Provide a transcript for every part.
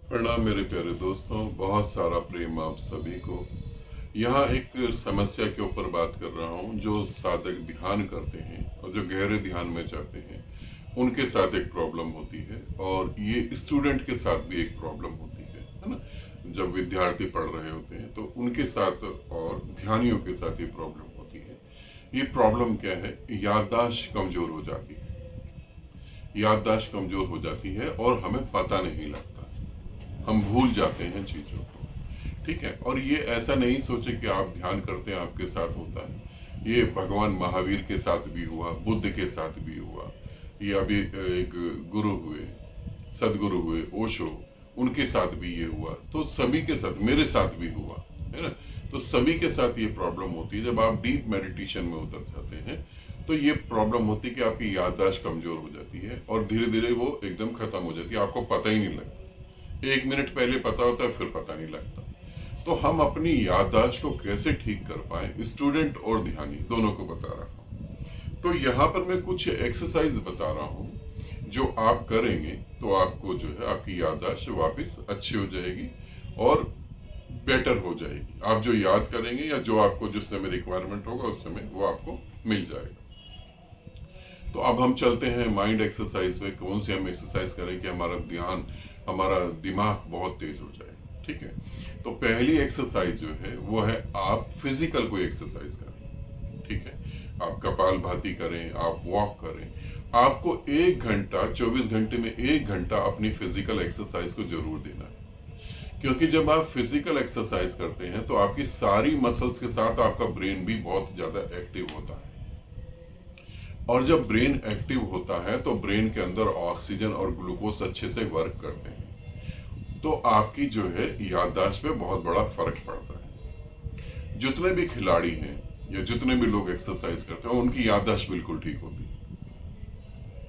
प्रणाम मेरे प्यारे दोस्तों, बहुत सारा प्रेम आप सभी को। यहाँ एक समस्या के ऊपर बात कर रहा हूँ। जो साधक ध्यान करते हैं और जो गहरे ध्यान में जाते हैं उनके साथ एक प्रॉब्लम होती है, और ये स्टूडेंट के साथ भी एक प्रॉब्लम होती है ना। जब विद्यार्थी पढ़ रहे होते हैं तो उनके साथ और ध्यानियों के साथ ये प्रॉब्लम होती है। ये प्रॉब्लम क्या है? याददाश्त कमजोर हो जाती है। याददाश्त कमजोर हो जाती है और हमें पता नहीं लगता, हम भूल जाते हैं चीजों को। ठीक है, और ये ऐसा नहीं सोचे कि आप ध्यान करते हैं आपके साथ होता है। ये भगवान महावीर के साथ भी हुआ, बुद्ध के साथ भी हुआ, ये अभी एक गुरु हुए, सदगुरु हुए ओशो, उनके साथ भी ये हुआ। तो सभी के साथ, मेरे साथ भी हुआ है ना। तो सभी के साथ ये प्रॉब्लम होती है। जब आप डीप मेडिटेशन में उतर जाते हैं तो ये प्रॉब्लम होती है कि आपकी याददाश्त कमजोर हो जाती है और धीरे धीरे वो एकदम खत्म हो जाती है, आपको पता ही नहीं लगता। 1 मिनट पहले पता होता है, फिर पता नहीं लगता। तो हम अपनी याददाश्त को कैसे ठीक कर पाए, स्टूडेंट और ध्यानी दोनों को बता रहा हूं। तो यहाँ पर मैं कुछ एक्सरसाइज बता रहा हूं, जो आप करेंगे तो आपको जो है आपकी याददाश्त वापस अच्छी हो जाएगी और बेटर हो जाएगी। आप जो याद करेंगे या जो आपको जिस समय रिक्वायरमेंट होगा उस समय वो आपको मिल जाएगा। तो अब हम चलते हैं माइंड एक्सरसाइज में। कौन सी हम एक्सरसाइज करें कि हमारा ध्यान, हमारा दिमाग बहुत तेज हो जाए। ठीक है, तो पहली एक्सरसाइज जो है वो है आप फिजिकल कोई एक्सरसाइज करें। ठीक है, आप कपालभाति करें, आप वॉक करें। आपको 1 घंटा, 24 घंटे में 1 घंटा अपनी फिजिकल एक्सरसाइज को जरूर देना है। क्योंकि जब आप फिजिकल एक्सरसाइज करते हैं तो आपकी सारी मसल्स के साथ आपका ब्रेन भी बहुत ज्यादा एक्टिव होता है, और जब ब्रेन एक्टिव होता है तो ब्रेन के अंदर ऑक्सीजन और ग्लूकोज अच्छे से वर्क करते हैं। तो आपकी जो है याददाश्त पे बहुत बड़ा फर्क पड़ता है। जितने भी खिलाड़ी हैं या जितने भी लोग एक्सरसाइज करते हैं उनकी याददाश्त बिल्कुल ठीक होती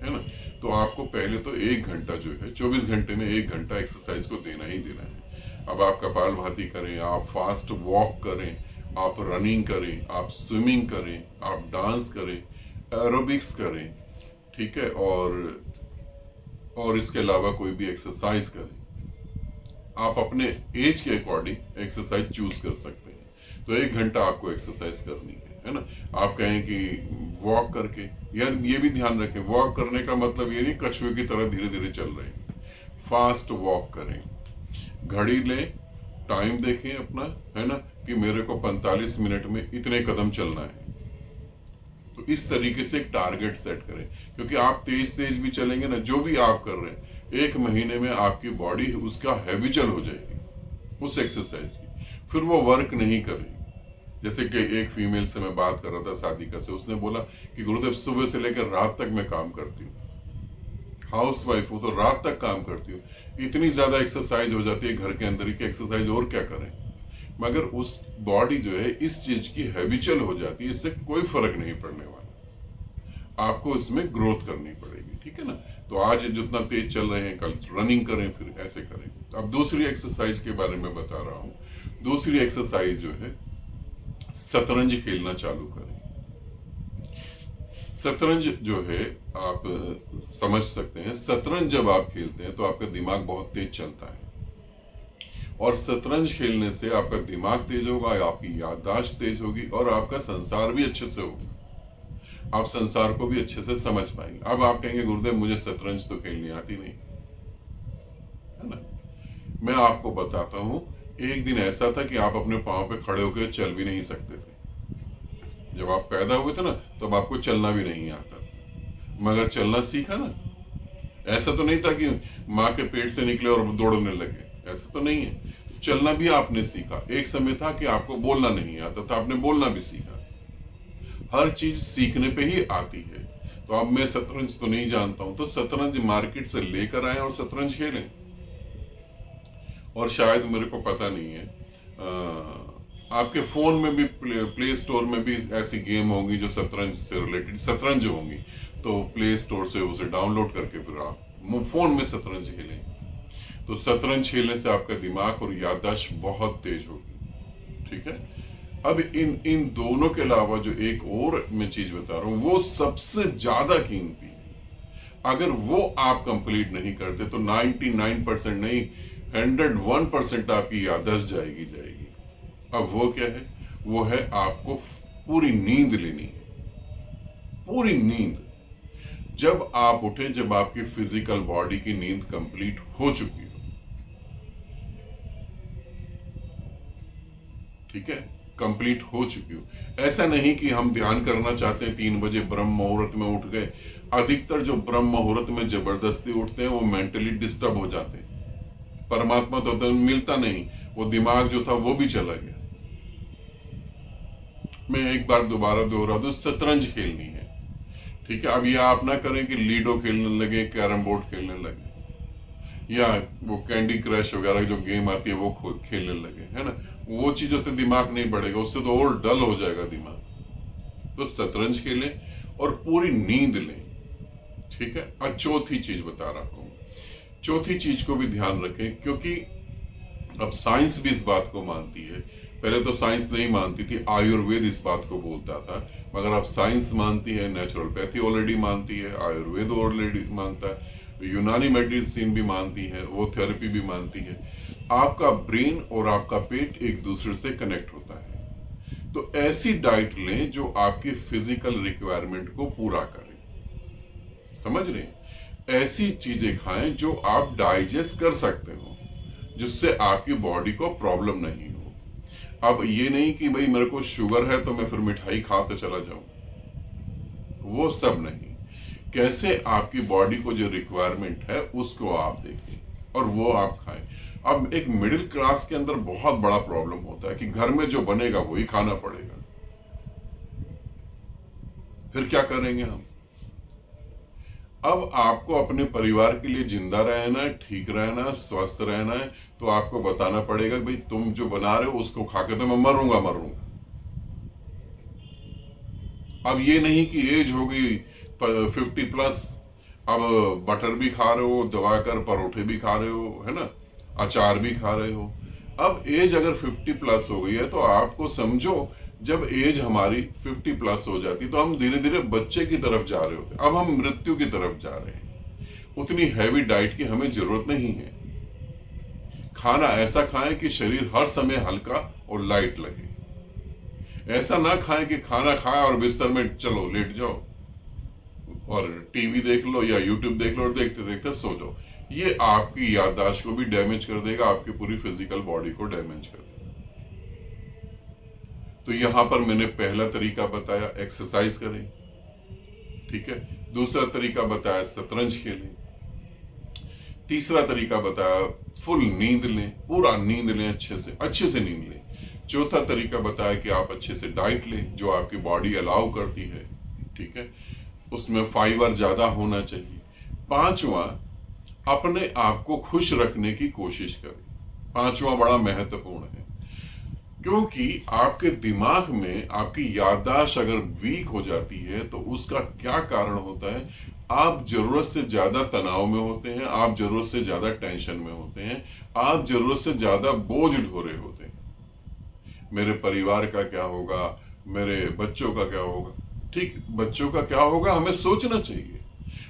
है ना। तो आपको पहले तो 1 घंटा जो है, 24 घंटे में 1 घंटा एक्सरसाइज को देना ही देना है। अब आप कपालभाति करें, आप फास्ट वॉक करें, आप रनिंग करें, आप स्विमिंग करें, आप डांस करें, एरोबिक्स करें। ठीक है, और इसके अलावा कोई भी एक्सरसाइज करें। आप अपने एज के अकॉर्डिंग एक्सरसाइज चूज कर सकते हैं। तो 1 घंटा आपको एक्सरसाइज करनी है ना। आप कहें कि वॉक करके, या ये भी ध्यान रखें, वॉक करने का मतलब ये नहीं कछुए की तरह धीरे धीरे चल रहे हैं। फास्ट वॉक करें, घड़ी लें, टाइम देखें अपना, है ना, कि मेरे को 45 मिनट में इतने कदम चलना है। तो इस तरीके से एक टारगेट सेट करें, क्योंकि आप तेज तेज भी चलेंगे ना, जो भी आप कर रहे हैं, 1 महीने में आपकी बॉडी उसका हैबिचुअल हो जाएगी उस एक्सरसाइज की, फिर वो वर्क नहीं करेगी। जैसे कि एक फीमेल से मैं बात कर रहा था साधिका से, उसने बोला कि गुरुदेव सुबह से लेकर रात तक मैं काम करती हूँ, हाउस वाइफ हूँ तो रात तक काम करती हूँ, इतनी ज्यादा एक्सरसाइज हो जाती है घर के अंदर ही की एक्सरसाइज और क्या करें। मगर उस बॉडी जो है इस चीज की हैबिचुअल हो जाती है, इससे कोई फर्क नहीं पड़ने वाला, आपको इसमें ग्रोथ करनी पड़ेगी। ठीक है ना। तो आज जितना तेज चल रहे हैं, कल रनिंग करें, फिर ऐसे करें। अब दूसरी एक्सरसाइज के बारे में बता रहा हूं। दूसरी एक्सरसाइज जो है, शतरंज खेलना चालू करें। शतरंज जो है आप समझ सकते हैं, शतरंज जब आप खेलते हैं तो आपका दिमाग बहुत तेज चलता है, और शतरंज खेलने से आपका दिमाग तेज होगा, आपकी याददाश्त तेज होगी, और आपका संसार भी अच्छे से होगा। आप संसार को भी अच्छे से समझ पाएंगे। अब आप कहेंगे गुरुदेव मुझे शतरंज तो खेलनी आती नहीं, है ना। मैं आपको बताता हूं, एक दिन ऐसा था कि आप अपने पांव पे खड़े होकर चल भी नहीं सकते थे। जब आप पैदा हुए थे ना, तब आपको चलना भी नहीं आता था, मगर चलना सीखा ना। ऐसा तो नहीं था कि माँ के पेट से निकले और दौड़ने लगे, ऐसा तो नहीं है। चलना भी आपने सीखा। एक समय था कि आपको बोलना नहीं आता था, आपने बोलना भी सीखा। हर चीज सीखने पे ही आती है। तो अब मैं शतरंज तो नहीं जानता हूं, तो शतरंज मार्केट से लेकर आए और शतरंज खेलें। और शायद मेरे को पता नहीं है, आपके फोन में भी प्ले स्टोर में भी ऐसी गेम होंगी जो शतरंज से रिलेटेड शतरंज होंगी। तो प्ले स्टोर से उसे डाउनलोड करके फिर आप फोन में शतरंज खेलें। तो शतरंज खेलने से आपका दिमाग और याददाश्त बहुत तेज होगी। ठीक है। अब इन दोनों के अलावा जो एक और मैं चीज बता रहा हूं, वो सबसे ज्यादा कीमती है। अगर वो आप कंप्लीट नहीं करते तो 99% नहीं, 101% आपकी याददाश्त जाएगी। अब वो क्या है? वो है आपको पूरी नींद लेनी है, पूरी नींद। जब आप उठे, जब आपकी फिजिकल बॉडी की नींद कंप्लीट हो चुकी हो, ठीक है, कंप्लीट हो चुकी हो। ऐसा नहीं कि हम ध्यान करना चाहते हैं 3 बजे ब्रह्म मुहूर्त में उठ गए। अधिकतर जो ब्रह्म मुहूर्त में जबरदस्ती उठते हैं वो मेंटली डिस्टर्ब हो जाते हैं। परमात्मा तो मिलता नहीं, वो दिमाग जो था वो भी चला गया। मैं एक बार दोबारा दोहरा दूं, शतरंज खेलनी है, ठीक है। अब यह आप ना करें कि लीडो खेलने लगे, कैरम बोर्ड खेलने लगे, या वो कैंडी क्रश वगैरह जो गेम आती है वो खेलने लगे, है ना। वो चीजों से दिमाग नहीं बढ़ेगा, उससे तो और डल हो जाएगा दिमाग। तो शतरंज खेलें और पूरी नींद लें, ठीक है। अब चौथी चीज बता रहा हूं, चौथी चीज को भी ध्यान रखें, क्योंकि अब साइंस भी इस बात को मानती है। पहले तो साइंस नहीं मानती थी, आयुर्वेद इस बात को बोलता था, मगर अब साइंस मानती है, नेचुरोपैथी ऑलरेडी मानती है, आयुर्वेद ऑलरेडी मानता है, यूनानी मेडिसिन भी मानती है, वो थेरेपी भी मानती है। आपका ब्रेन और आपका पेट एक दूसरे से कनेक्ट होता है। तो ऐसी डाइट लें जो आपकी फिजिकल रिक्वायरमेंट को पूरा करे, समझ रहे हैं। ऐसी चीजें खाएं जो आप डाइजेस्ट कर सकते हो, जिससे आपकी बॉडी को प्रॉब्लम नहीं हो। अब ये नहीं कि भाई मेरे को शुगर है तो मैं फिर मिठाई खाते चला जाऊं, वो सब नहीं। कैसे आपकी बॉडी को जो रिक्वायरमेंट है उसको आप देखें और वो आप खाएं। अब एक मिडिल क्लास के अंदर बहुत बड़ा प्रॉब्लम होता है कि घर में जो बनेगा वही खाना पड़ेगा। फिर क्या करेंगे हम? अब आपको अपने परिवार के लिए जिंदा रहना है, ठीक रहना है, स्वस्थ रहना है, तो आपको बताना पड़ेगा भाई तुम जो बना रहे हो उसको खा के तो मैं मरूंगा। अब ये नहीं कि एज हो गई 50+, अब बटर भी खा रहे हो, दबाकर परोठे भी खा रहे हो, है ना, अचार भी खा रहे हो। अब एज अगर 50+ हो गई है तो आपको समझो, जब एज हमारी 50+ हो जाती तो हम धीरे धीरे बच्चे की तरफ जा रहे होते, अब हम मृत्यु की तरफ जा रहे हैं। उतनी हैवी डाइट की हमें जरूरत नहीं है। खाना ऐसा खाएं कि शरीर हर समय हल्का और लाइट लगे। ऐसा ना खाएं कि खाना खाया और बिस्तर में चलो लेट जाओ और टीवी देख लो या यूट्यूब देख लो और देखते देखते सो जाओ। ये आपकी याददाश्त को भी डैमेज कर देगा, आपकी पूरी फिजिकल बॉडी को डैमेज कर देगा। तो यहां पर मैंने पहला तरीका बताया, एक्सरसाइज करें, ठीक है। दूसरा तरीका बताया, शतरंज खेलें। तीसरा तरीका बताया, फुल नींद लें, पूरा नींद लें, अच्छे से नींद लें। चौथा तरीका बताया कि आप अच्छे से डाइट लें जो आपकी बॉडी अलाउ करती है, ठीक है, उसमें फाइबर ज्यादा होना चाहिए। पांचवा, अपने आप को खुश रखने की कोशिश करें। पांचवा बड़ा महत्वपूर्ण है, क्योंकि आपके दिमाग में आपकी याददाश्त अगर वीक हो जाती है तो उसका क्या कारण होता है? आप जरूरत से ज्यादा तनाव में होते हैं, आप जरूरत से ज्यादा टेंशन में होते हैं, आप जरूरत से ज्यादा बोझ ढो रहे होते हैं। मेरे परिवार का क्या होगा, मेरे बच्चों का क्या होगा। ठीक, बच्चों का क्या होगा हमें सोचना चाहिए।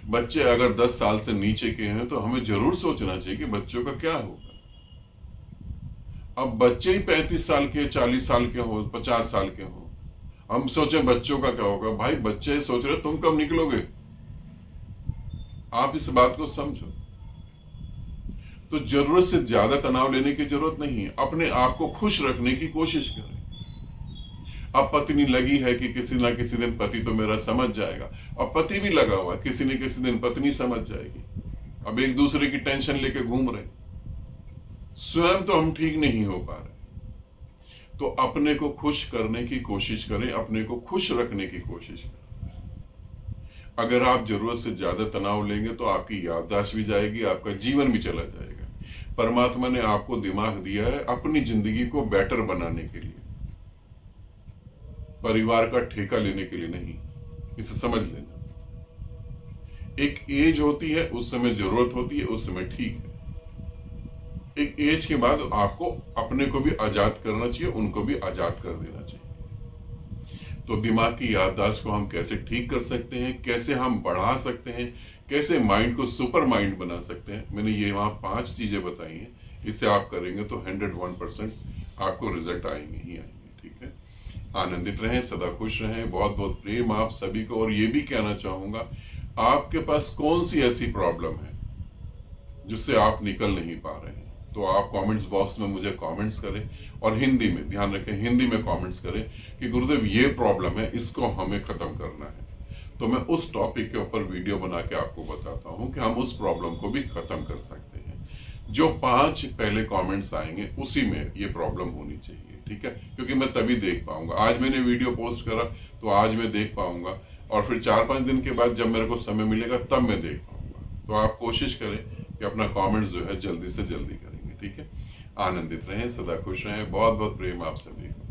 बच्चे अगर 10 साल से नीचे के हैं तो हमें जरूर सोचना चाहिए कि बच्चों का क्या होगा। अब बच्चे ही 35 साल के, 40 साल के हो, 50 साल के हो, हम सोचे बच्चों का क्या होगा। भाई बच्चे सोच रहे तुम कब निकलोगे, आप इस बात को समझो। तो जरूरत से ज्यादा तनाव लेने की जरूरत नहीं है, अपने आप को खुश रखने की कोशिश करें। अब पत्नी लगी है कि किसी ना किसी दिन पति तो मेरा समझ जाएगा, अब पति भी लगा हुआ, किसी न किसी दिन पत्नी समझ जाएगी। अब एक दूसरे की टेंशन लेके घूम रहे, स्वयं तो हम ठीक नहीं हो पा रहे। तो अपने को खुश करने की कोशिश करें, अपने को खुश रखने की कोशिश करें। अगर आप जरूरत से ज्यादा तनाव लेंगे तो आपकी याददाश्त भी जाएगी, आपका जीवन भी चला जाएगा। परमात्मा ने आपको दिमाग दिया है अपनी जिंदगी को बेटर बनाने के लिए, परिवार का ठेका लेने के लिए नहीं। इसे समझ लेना। एक एज होती है, उस समय जरूरत होती है, उस समय ठीक है। एक एज के बाद आपको अपने को भी आजाद करना चाहिए, उनको भी आजाद कर देना चाहिए। तो दिमाग की याददाश्त को हम कैसे ठीक कर सकते हैं, कैसे हम बढ़ा सकते हैं, कैसे माइंड को सुपर माइंड बना सकते हैं। मैंने ये वहाँ 5 चीजें बताई हैं, इसे आप करेंगे तो 101% आपको रिजल्ट आएंगे ही आएंगे। ठीक है, आनंदित रहें, सदा खुश रहें। बहुत बहुत प्रेम आप सभी को। और ये भी कहना चाहूंगा, आपके पास कौन सी ऐसी प्रॉब्लम है जिससे आप निकल नहीं पा रहे हैं, तो आप कमेंट्स बॉक्स में मुझे कमेंट्स करें, और हिंदी में, ध्यान रखें, हिंदी में कमेंट्स करें कि गुरुदेव ये प्रॉब्लम है, इसको हमें खत्म करना है। तो मैं उस टॉपिक के ऊपर वीडियो बना के आपको बताता हूं कि हम उस प्रॉब्लम को भी खत्म कर सकते हैं। जो 5 पहले कमेंट्स आएंगे उसी में ये प्रॉब्लम होनी चाहिए। ठीक है, क्योंकि मैं तभी देख पाऊंगा। आज मैंने वीडियो पोस्ट करा तो आज मैं देख पाऊंगा, और फिर 4-5 दिन के बाद जब मेरे को समय मिलेगा तब मैं देख पाऊंगा। तो आप कोशिश करें कि अपना कमेंट्स जो है जल्दी से जल्दी करेंगे। ठीक है, आनंदित रहें, सदा खुश रहें। बहुत बहुत प्रेम आप सभी को।